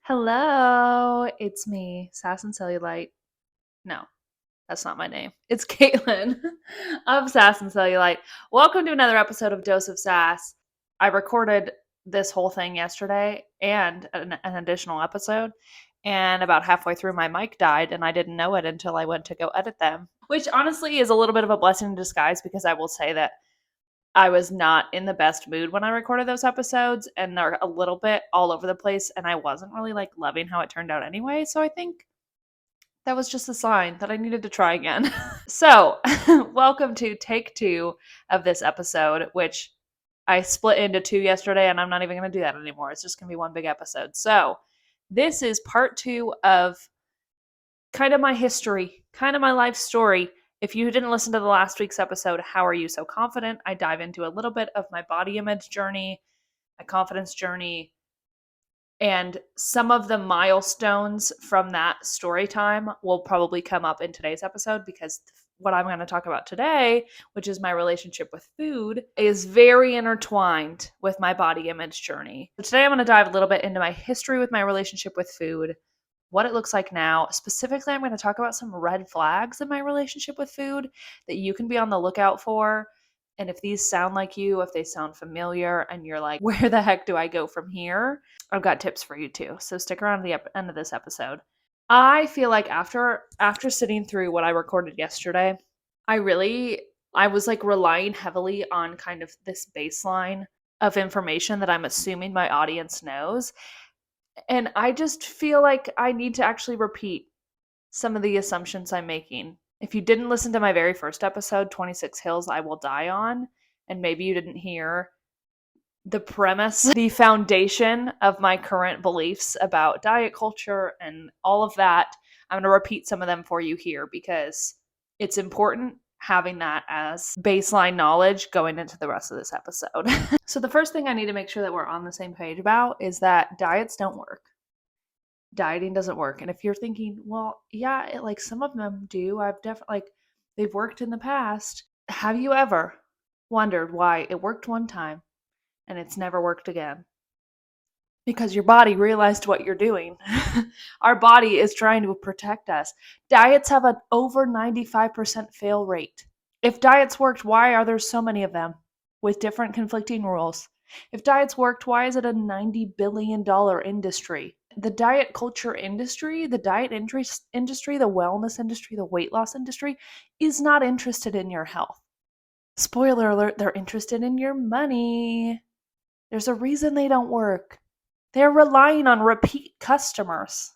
Hello, it's me, Sass and Cellulite. No, that's not my name. It's Caitlin of Sass and Cellulite. Welcome to another episode of Dose of Sass. I recorded this whole thing yesterday and an additional episode, and about halfway through, my mic died, and I didn't know it until I went to go edit them, which honestly is a little bit of a blessing in disguise because I will say that I was not in the best mood when I recorded those episodes, and they're a little bit all over the place, and I wasn't really loving how it turned out anyway. So I think that was just a sign that I needed to try again. So, welcome to take two of this episode, which I split into two yesterday, and I'm not even going to do that anymore. It's just going to be one big episode. So, this is part two of kind of my history, kind of my life story. If you didn't listen to the last week's episode, How Are You So Confident? I dive into a little bit of my body image journey, my confidence journey, and some of the milestones from that story time will probably come up in today's episode because what I'm going to talk about today, which is my relationship with food, is very intertwined with my body image journey. So today I'm going to dive a little bit into my history with my relationship with food, what it looks like now. Specifically, I'm going to talk about some red flags in my relationship with food that you can be on the lookout for. And if these sound like you, if they sound familiar, and you're like, where the heck do I go from here? I've got tips for you too. So stick around to the end of this episode. I feel like after sitting through what I recorded yesterday, I was relying heavily on kind of this baseline of information that I'm assuming my audience knows. And I just feel like I need to actually repeat some of the assumptions I'm making. If you didn't listen to my very first episode, 26 Hills I Will Die On, and maybe you didn't hear the premise, the foundation of my current beliefs about diet culture and all of that, I'm going to repeat some of them for you here because it's important having that as baseline knowledge going into the rest of this episode. So the first thing I need to make sure that we're on the same page about is that diets don't work. Dieting doesn't work. And if you're thinking, well, yeah, some of them do, I've definitely, they've worked in the past. Have you ever wondered why it worked one time and it's never worked again? Because your body realized what you're doing. Our body is trying to protect us. Diets have an over 95% fail rate. If diets worked, why are there so many of them with different conflicting rules? If diets worked, why is it a $90 billion industry? The diet culture industry, the diet industry, the wellness industry, the weight loss industry is not interested in your health. Spoiler alert, they're interested in your money. There's a reason they don't work. They're relying on repeat customers.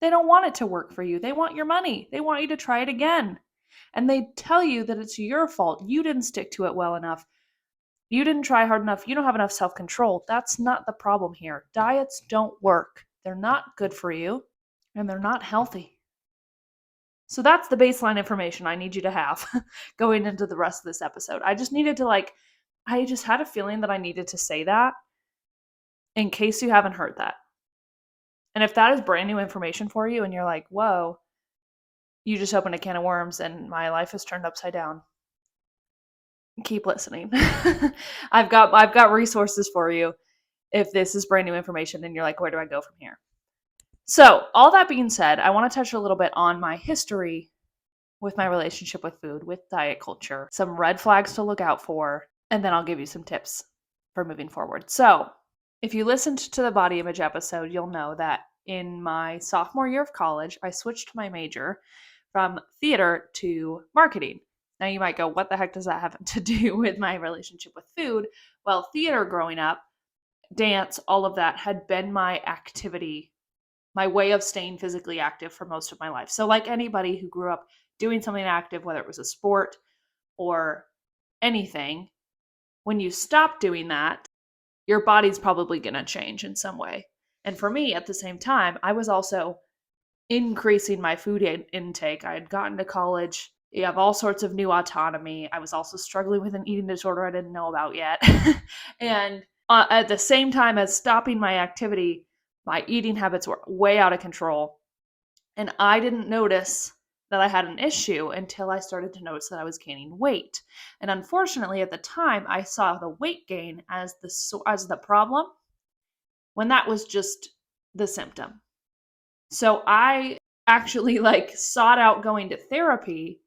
They don't want it to work for you. They want your money. They want you to try it again. And they tell you that it's your fault. You didn't stick to it well enough. You didn't try hard enough. You don't have enough self-control. That's not the problem here. Diets don't work. They're not good for you, and they're not healthy. So that's the baseline information I need you to have going into the rest of this episode. I just needed to I just had a feeling that I needed to say that in case you haven't heard that. And if that is brand new information for you and you're like, whoa, you just opened a can of worms and my life is turned upside down, keep listening. I've got resources for you if this is brand new information and you're like, where do I go from here? So all that being said, I want to touch a little bit on my history with my relationship with food, with diet culture, some red flags to look out for, and then I'll give you some tips for moving forward. So if you listened to the body image episode, you'll know that in my sophomore year of college, I switched my major from theater to marketing. Now you might go, what the heck does that have to do with my relationship with food? Well, theater growing up, dance, all of that had been my activity, my way of staying physically active for most of my life. So like anybody who grew up doing something active, whether it was a sport or anything, when you stop doing that, your body's probably going to change in some way. And for me, at the same time, I was also increasing my food intake. I had gotten to college. You have all sorts of new autonomy. I was also struggling with an eating disorder I didn't know about yet. And at the same time as stopping my activity, my eating habits were way out of control. And I didn't notice that I had an issue until I started to notice that I was gaining weight. And unfortunately, at the time, I saw the weight gain as the problem, when that was just the symptom. So I actually like sought out going to therapy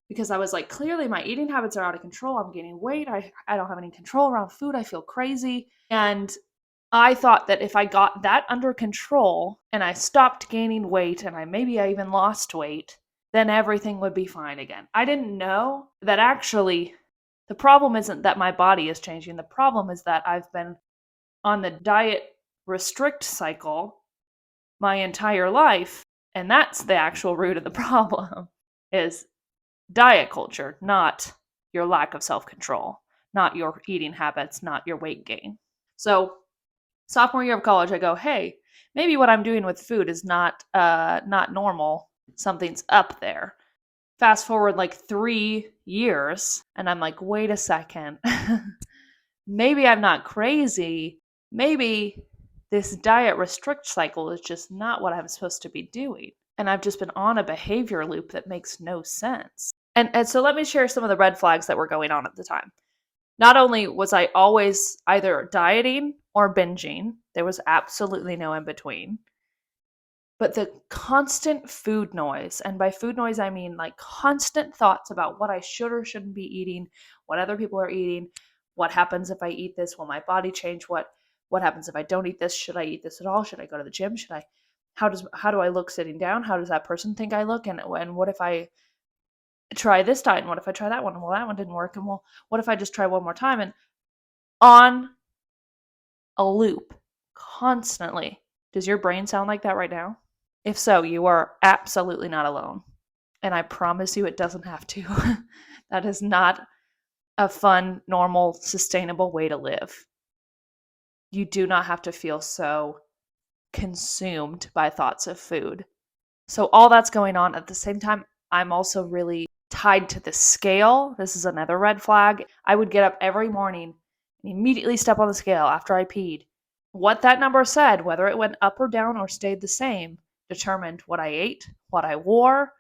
because I was like, clearly my eating habits are out of control. I'm gaining weight. I don't have any control around food. I feel crazy. And I thought that if I got that under control and I stopped gaining weight and maybe I even lost weight, then everything would be fine again. I didn't know that actually the problem isn't that my body is changing. The problem is that I've been on the diet restrict cycle my entire life. And that's the actual root of the problem is diet culture, not your lack of self-control, not your eating habits, not your weight gain. So sophomore year of college, I go, hey, maybe what I'm doing with food is not normal. Something's up there. Fast forward like 3 years, and I'm like, wait a second. Maybe I'm not crazy. Maybe this diet restrict cycle is just not what I'm supposed to be doing. And I've just been on a behavior loop that makes no sense. And so let me share some of the red flags that were going on at the time. Not only was I always either dieting or binging, there was absolutely no in between, but the constant food noise, and by food noise, I mean like constant thoughts about what I should or shouldn't be eating, what other people are eating, what happens if I eat this, will my body change, what happens if I don't eat this, should I eat this at all, should I go to the gym, how do I look sitting down, how does that person think I look, and what if I try this diet, and what if I try that one, and well, that one didn't work, and well, what if I just try one more time, and on a loop constantly. Does your brain sound like that right now? If so, you are absolutely not alone. And I promise you it doesn't have to. That is not a fun, normal, sustainable way to live. You do not have to feel so consumed by thoughts of food. So, all that's going on at the same time, I'm also really tied to the scale. This is another red flag. I would get up every morning and immediately step on the scale after I peed. What that number said, whether it went up or down or stayed the same, determined what I ate, what I wore,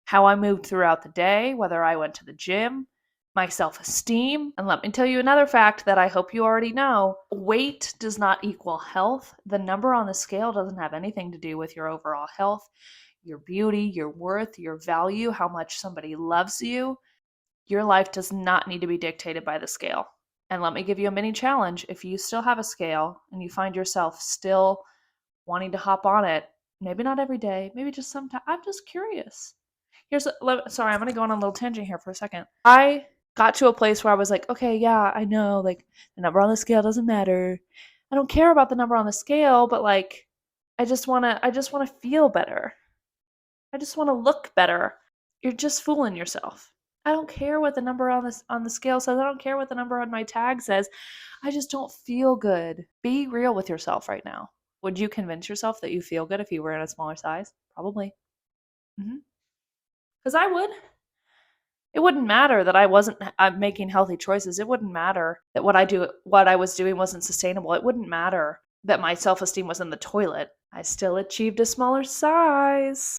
how I moved throughout the day, whether I went to the gym, my self esteem. And let me tell you another fact that I hope you already know: weight does not equal health. The number on the scale doesn't have anything to do with your overall health, your beauty, your worth, your value, how much somebody loves you. Your life does not need to be dictated by the scale. And let me give you a mini challenge. If you still have a scale and you find yourself still wanting to hop on it, maybe not every day, maybe just sometime. I'm just curious. Sorry, I'm going to go on a little tangent here for a second. I got to a place where I was like, okay, yeah, I know, like, the number on the scale doesn't matter. I don't care about the number on the scale, but like, I just want to feel better. I just want to look better. You're just fooling yourself. I don't care what the number on the scale says. I don't care what the number on my tag says. I just don't feel good. Be real with yourself right now. Would you convince yourself that you feel good if you were in a smaller size? Probably. Because I would. It wouldn't matter that I wasn't making healthy choices. It wouldn't matter that what I was doing wasn't sustainable. It wouldn't matter that my self-esteem was in the toilet. I still achieved a smaller size.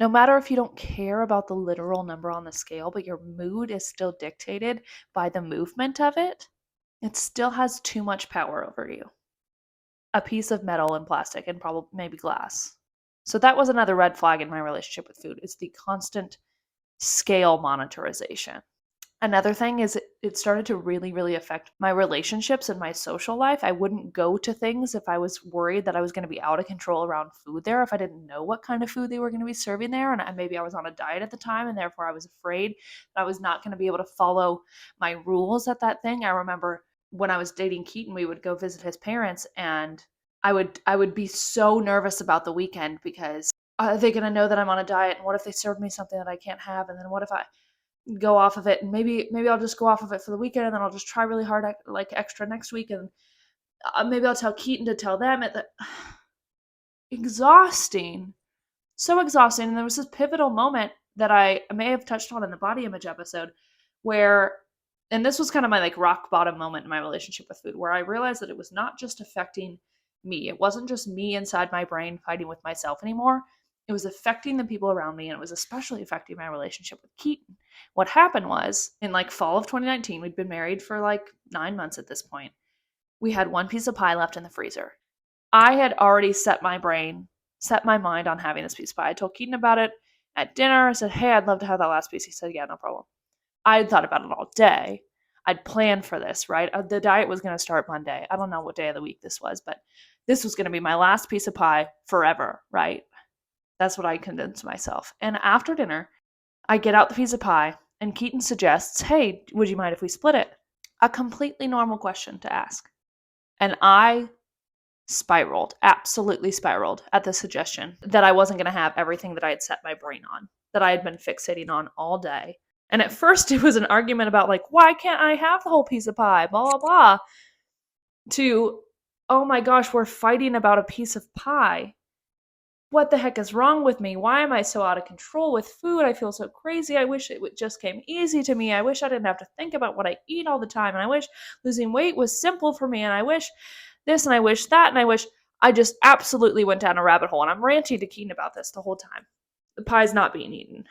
No matter if you don't care about the literal number on the scale, but your mood is still dictated by the movement of it, it still has too much power over you. A piece of metal and plastic and probably maybe glass. So that was another red flag in my relationship with food. It's the constant scale monitorization. Another thing is it started to really, really affect my relationships and my social life. I wouldn't go to things if I was worried that I was going to be out of control around food there, if I didn't know what kind of food they were going to be serving there. And maybe I was on a diet at the time, and therefore I was afraid that I was not going to be able to follow my rules at that thing. I remember when I was dating Keaton, we would go visit his parents, and I would be so nervous about the weekend because are they going to know that I'm on a diet? And what if they serve me something that I can't have? And then what if I go off of it, and maybe I'll just go off of it for the weekend, and then I'll just try really hard like extra next week, and maybe I'll tell Keaton to tell them exhausting, so exhausting. And there was this pivotal moment that I may have touched on in the body image episode where, and this was kind of my like rock bottom moment in my relationship with food, where I realized that it was not just affecting me. It wasn't just me inside my brain fighting with myself anymore. It was affecting the people around me, and it was especially affecting my relationship with Keaton. What happened was, in like fall of 2019, we'd been married for like 9 months at this point. We had one piece of pie left in the freezer. I had already set my mind on having this piece of pie. I told Keaton about it at dinner. I said, hey, I'd love to have that last piece. He said, yeah, no problem. I had thought about it all day. I'd planned for this, right? The diet was going to start Monday. I don't know what day of the week this was, but this was going to be my last piece of pie forever, right? That's what I convinced myself. And after dinner, I get out the piece of pie, and Keaton suggests, hey, would you mind if we split it? A completely normal question to ask. And I absolutely spiraled at the suggestion that I wasn't going to have everything that I had set my brain on, that I had been fixating on all day. And at first it was an argument about like, why can't I have the whole piece of pie, blah, blah, blah, to, oh my gosh, we're fighting about a piece of pie. What the heck is wrong with me? Why am I so out of control with food? I feel so crazy. I wish it just came easy to me. I wish I didn't have to think about what I eat all the time. And I wish losing weight was simple for me. And I wish this and I wish that. And I just absolutely went down a rabbit hole. And I'm ranting to Keaton about this the whole time. The pie's not being eaten.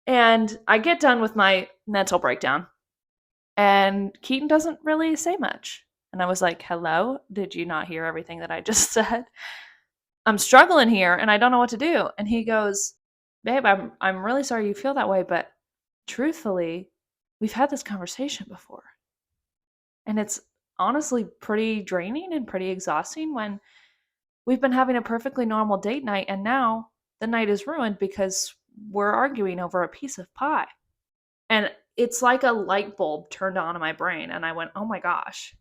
And I get done with my mental breakdown. And Keaton doesn't really say much. And I was like, hello? Did you not hear everything that I just said? I'm struggling here and I don't know what to do. And he goes, babe, I'm really sorry you feel that way, but truthfully, we've had this conversation before. And it's honestly pretty draining and pretty exhausting when we've been having a perfectly normal date night and now the night is ruined because we're arguing over a piece of pie. And it's like a light bulb turned on in my brain and I went, oh my gosh.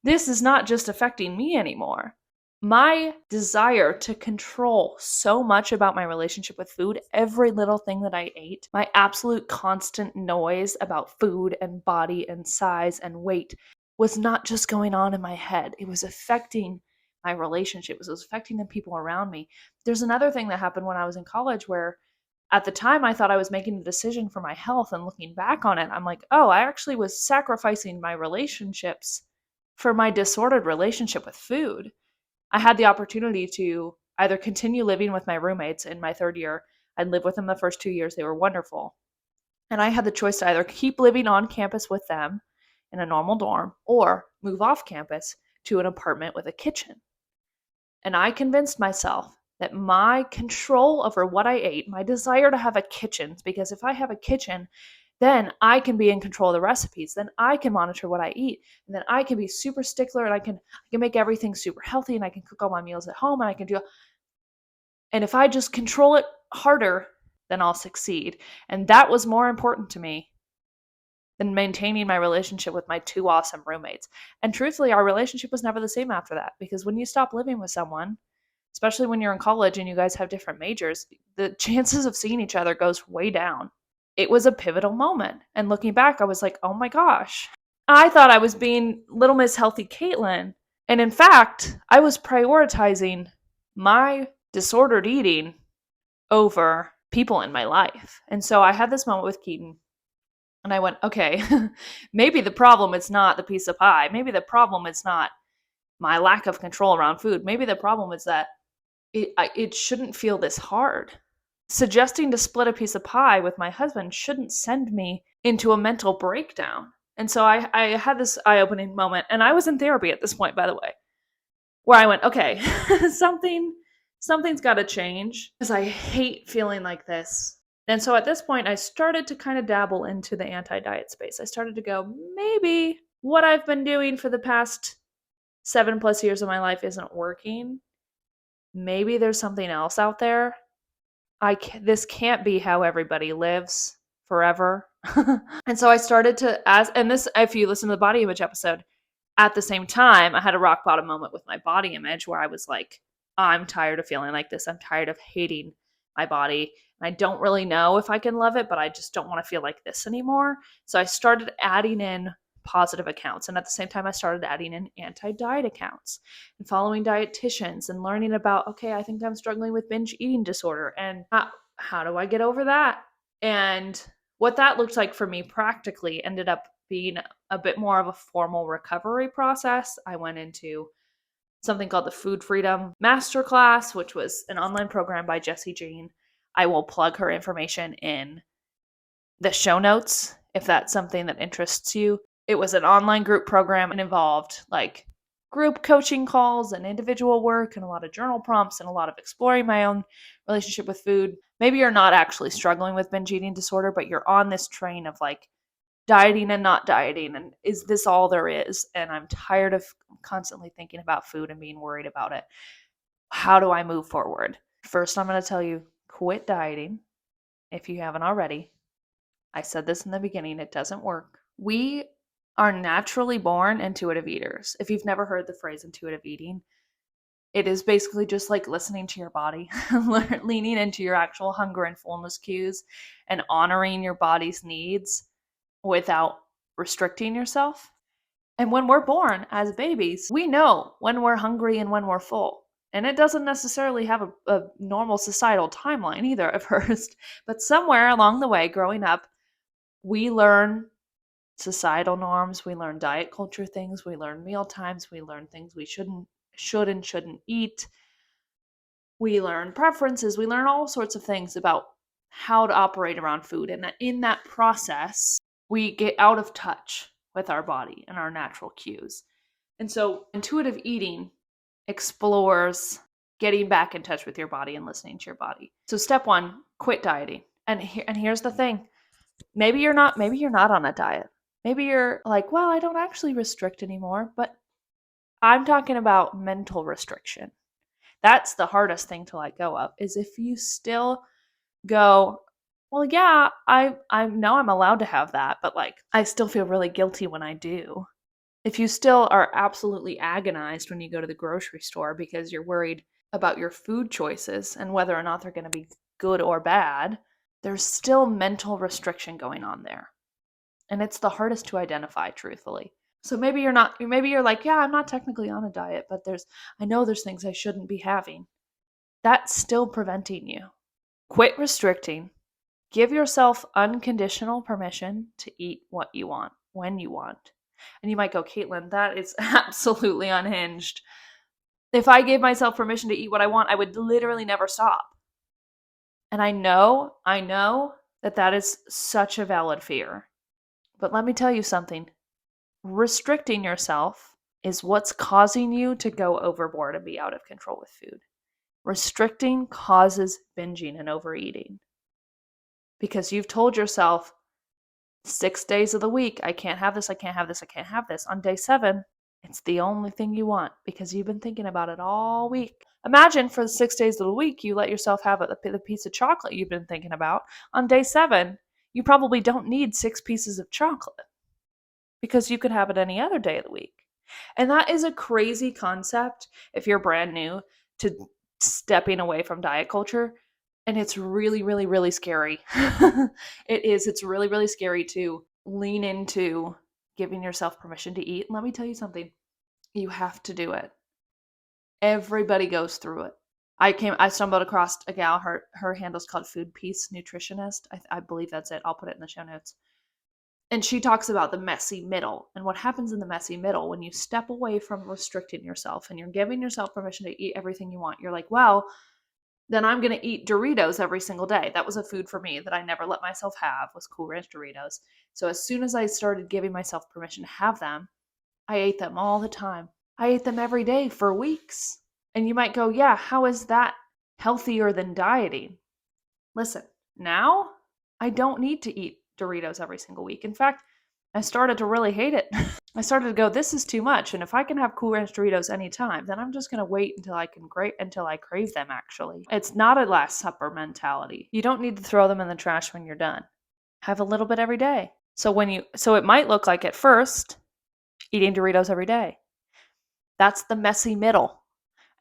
This is not just affecting me anymore. My desire to control so much about my relationship with food, every little thing that I ate, my absolute constant noise about food and body and size and weight was not just going on in my head. It was affecting my relationship. It was affecting the people around me. There's another thing that happened when I was in college where at the time I thought I was making a decision for my health, and looking back on it, I'm like, oh, I actually was sacrificing my relationships for my disordered relationship with food. I had the opportunity to either continue living with my roommates in my third year. I'd lived with them the first 2 years. They were wonderful. And I had the choice to either keep living on campus with them in a normal dorm or move off campus to an apartment with a kitchen. And I convinced myself that my control over what I ate, my desire to have a kitchen, because if I have a kitchen, then I can be in control of the recipes. Then I can monitor what I eat. And then I can be super stickler and I can make everything super healthy and I can cook all my meals at home and I can do. And if I just control it harder, then I'll succeed. And that was more important to me than maintaining my relationship with my two awesome roommates. And truthfully, our relationship was never the same after that, because when you stop living with someone, especially when you're in college and you guys have different majors, the chances of seeing each other goes way down. It was a pivotal moment. And looking back, I was like, oh my gosh. I thought I was being Little Miss Healthy Caitlin. And in fact, I was prioritizing my disordered eating over people in my life. And so I had this moment with Keaton. And I went, okay, maybe the problem is not the piece of pie. Maybe the problem is not my lack of control around food. Maybe the problem is that it shouldn't feel this hard. Suggesting to split a piece of pie with my husband shouldn't send me into a mental breakdown. And so I had this eye-opening moment, and I was in therapy at this point, by the way, where I went, okay, something's got to change because I hate feeling like this. And so at this point, I started to kind of dabble into the anti-diet space. I started to go, maybe what I've been doing for the past 7+ years of my life isn't working. Maybe there's something else out there. This can't be how everybody lives forever. And so I started to and this, if you listen to the body image episode, at the same time, I had a rock bottom moment with my body image where I was like, I'm tired of feeling like this. I'm tired of hating my body. And I don't really know if I can love it, but I just don't want to feel like this anymore. So I started adding in positive accounts. And at the same time, I started adding in anti-diet accounts and following dietitians and learning about, okay, I think I'm struggling with binge eating disorder. And how do I get over that? And what that looked like for me practically ended up being a bit more of a formal recovery process. I went into something called the Food Freedom Masterclass, which was an online program by Jessie Jean. I will plug her information in the show notes if that's something that interests you. It was an online group program and involved like group coaching calls and individual work and a lot of journal prompts and a lot of exploring my own relationship with food. Maybe you're not actually struggling with binge eating disorder, but you're on this train of like dieting and not dieting. And is this all there is? And I'm tired of constantly thinking about food and being worried about it. How do I move forward? First, I'm going to tell you, quit dieting if you haven't already. I said this in the beginning, it doesn't work. We are naturally born intuitive eaters. If you've never heard the phrase intuitive eating, it is basically just like listening to your body, leaning into your actual hunger and fullness cues and honoring your body's needs without restricting yourself. And when we're born as babies, we know when we're hungry and when we're full. And it doesn't necessarily have a normal societal timeline either at first. But somewhere along the way, growing up, we learn societal norms, we learn diet culture things, we learn meal times, we learn things we should and shouldn't eat. We learn preferences, we learn all sorts of things about how to operate around food. And in that process, we get out of touch with our body and our natural cues. And so intuitive eating explores getting back in touch with your body and listening to your body. So step 1, quit dieting. And here's the thing. Maybe you're not on a diet. Maybe you're like, well, I don't actually restrict anymore, but I'm talking about mental restriction. That's the hardest thing to let go of, is if you still go, well, yeah, I know I'm allowed to have that, but like, I still feel really guilty when I do. If you still are absolutely agonized when you go to the grocery store because you're worried about your food choices and whether or not they're going to be good or bad, there's still mental restriction going on there. And it's the hardest to identify, truthfully. So maybe you're like, yeah, I'm not technically on a diet, but I know there's things I shouldn't be having. That's still preventing you. Quit restricting. Give yourself unconditional permission to eat what you want, when you want. And you might go, Caitlin, that is absolutely unhinged. If I gave myself permission to eat what I want, I would literally never stop. And I know that is such a valid fear. But let me tell you something. Restricting yourself is what's causing you to go overboard and be out of control with food. Restricting causes binging and overeating. Because you've told yourself 6 days of the week, I can't have this, I can't have this, I can't have this. On day 7, it's the only thing you want because you've been thinking about it all week. Imagine for the 6 days of the week, you let yourself have the piece of chocolate you've been thinking about. On day 7, you probably don't need 6 pieces of chocolate because you could have it any other day of the week. And that is a crazy concept if you're brand new to stepping away from diet culture. And it's really, really, really scary. It's really, really scary to lean into giving yourself permission to eat. And let me tell you something. You have to do it. Everybody goes through it. I stumbled across a gal, her handle's called Food Peace Nutritionist. I believe that's it. I'll put it in the show notes. And she talks about the messy middle and what happens in the messy middle when you step away from restricting yourself and you're giving yourself permission to eat everything you want. You're like, well, then I'm going to eat Doritos every single day. That was a food for me that I never let myself have, was Cool Ranch Doritos. So as soon as I started giving myself permission to have them, I ate them all the time. I ate them every day for weeks. And you might go, yeah, how is that healthier than dieting? Listen, now I don't need to eat Doritos every single week. In fact, I started to really hate it. I started to go, this is too much. And if I can have Cool Ranch Doritos anytime, then I'm just going to wait until I crave them, actually. It's not a Last Supper mentality. You don't need to throw them in the trash when you're done. Have a little bit every day. So it might look like at first eating Doritos every day. That's the messy middle.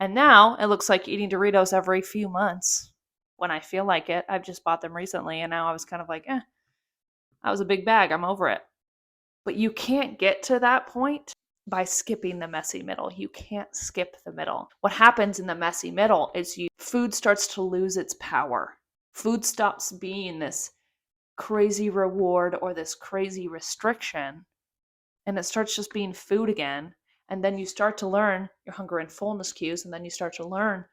And now it looks like eating Doritos every few months when I feel like it. I've just bought them recently and now I was kind of like, that was a big bag. I'm over it. But you can't get to that point by skipping the messy middle. You can't skip the middle. What happens in the messy middle is food starts to lose its power. Food stops being this crazy reward or this crazy restriction, and it starts just being food again. And then you start to learn your hunger and fullness cues, and then you start to learn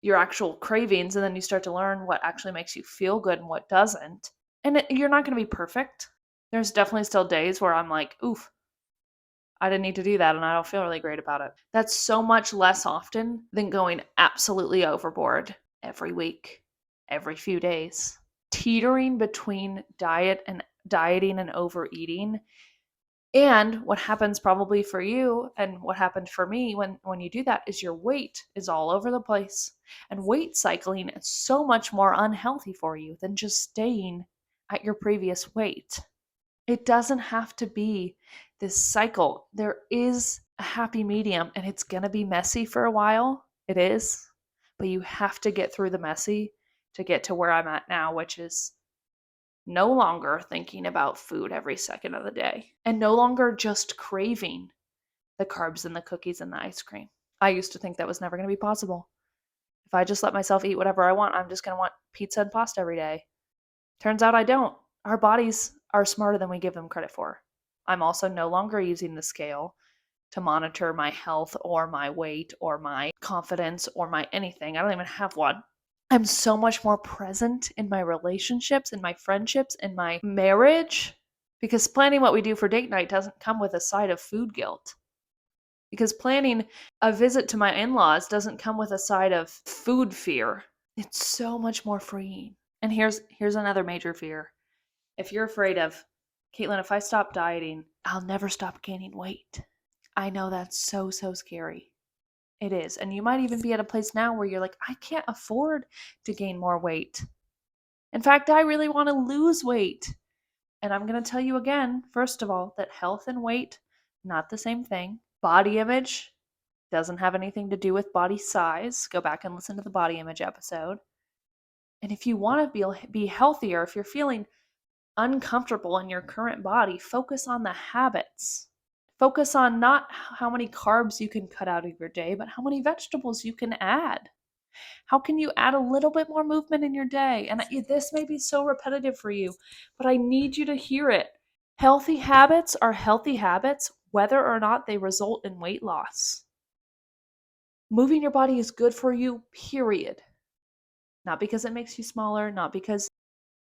your actual cravings, and then you start to learn what actually makes you feel good and what doesn't. And you're not going to be perfect. There's definitely still days where I'm like, oof, I didn't need to do that and I don't feel really great about it. That's so much less often than going absolutely overboard every week, every few days. Teetering between dieting and overeating. And what happens probably for you and what happened for me when you do that is your weight is all over the place. And weight cycling is so much more unhealthy for you than just staying at your previous weight. It doesn't have to be this cycle. There is a happy medium and it's going to be messy for a while. It is. But you have to get through the messy to get to where I'm at now, which is no longer thinking about food every second of the day and no longer just craving the carbs and the cookies and the ice cream. I used to think that was never going to be possible. If I just let myself eat whatever I want, I'm just going to want pizza and pasta every day. Turns out I don't. Our bodies are smarter than we give them credit for. I'm also no longer using the scale to monitor my health or my weight or my confidence or my anything. I don't even have one. I'm so much more present in my relationships, in my friendships, in my marriage, because planning what we do for date night doesn't come with a side of food guilt. Because planning a visit to my in-laws doesn't come with a side of food fear. It's so much more freeing. And here's another major fear. If you're afraid of, Caitlin, if I stop dieting, I'll never stop gaining weight. I know that's so scary. It is. And you might even be at a place now where you're like, I can't afford to gain more weight. In fact, I really want to lose weight. And I'm going to tell you again, first of all, that health and weight, not the same thing. Body image doesn't have anything to do with body size. Go back and listen to the body image episode. And if you want to be healthier, if you're feeling uncomfortable in your current body, focus on the habits. Focus on not how many carbs you can cut out of your day, but how many vegetables you can add. How can you add a little bit more movement in your day? And this may be so repetitive for you, but I need you to hear it. Healthy habits are healthy habits, whether or not they result in weight loss. Moving your body is good for you, period. Not because it makes you smaller, not because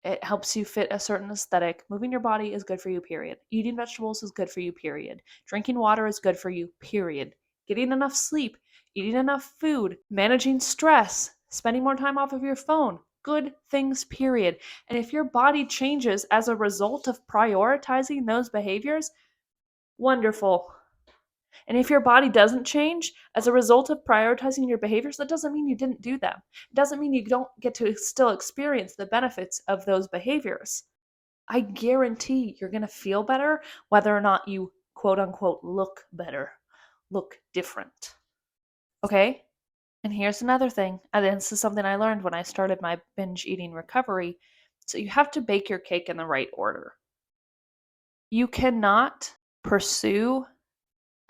it helps you fit a certain aesthetic. Moving your body is good for you, period. Eating vegetables is good for you, period. Drinking water is good for you, period. Getting enough sleep, eating enough food, managing stress, spending more time off of your phone, good things, period. And if your body changes as a result of prioritizing those behaviors, wonderful. And if your body doesn't change as a result of prioritizing your behaviors, that doesn't mean you didn't do them. It doesn't mean you don't get to still experience the benefits of those behaviors. I guarantee you're going to feel better whether or not you quote unquote look better, look different. Okay? And here's another thing. And this is something I learned when I started my binge eating recovery. So you have to bake your cake in the right order. You cannot pursue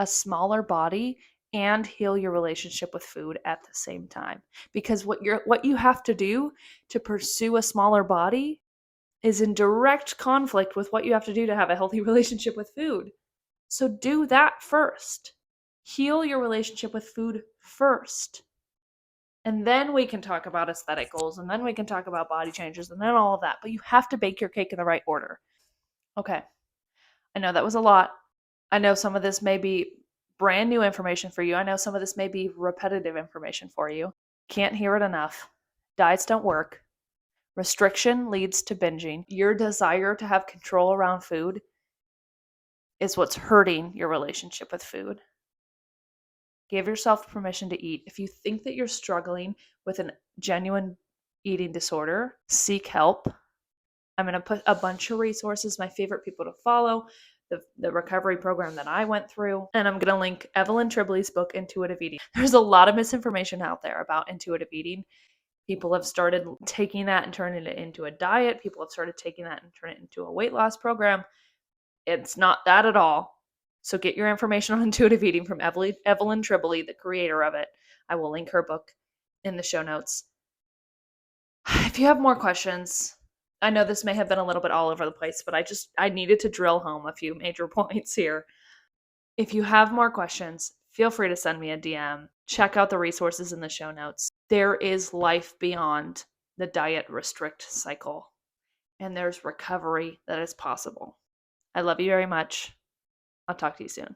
a smaller body and heal your relationship with food at the same time. Because what you have to do to pursue a smaller body is in direct conflict with what you have to do to have a healthy relationship with food. So do that first. Heal your relationship with food first. And then we can talk about aesthetic goals, and then we can talk about body changes, and then all of that. But you have to bake your cake in the right order. Okay. I know that was a lot. I know some of this may be brand new information for you. I know some of this may be repetitive information for you. Can't hear it enough. Diets don't work. Restriction leads to binging. Your desire to have control around food is what's hurting your relationship with food. Give yourself permission to eat. If you think that you're struggling with a genuine eating disorder, seek help. I'm going to put a bunch of resources, my favorite people to follow, the recovery program that I went through, and I'm going to link Evelyn Tribole's book, Intuitive Eating. There's a lot of misinformation out there about intuitive eating. People have started taking that and turning it into a diet. People have started taking that and turning it into a weight loss program. It's not that at all. So get your information on intuitive eating from Evelyn Tribole, the creator of it. I will link her book in the show notes. If you have more questions, I know this may have been a little bit all over the place, but I needed to drill home a few major points here. If you have more questions, feel free to send me a DM. Check out the resources in the show notes. There is life beyond the diet restrict cycle, and there's recovery that is possible. I love you very much. I'll talk to you soon.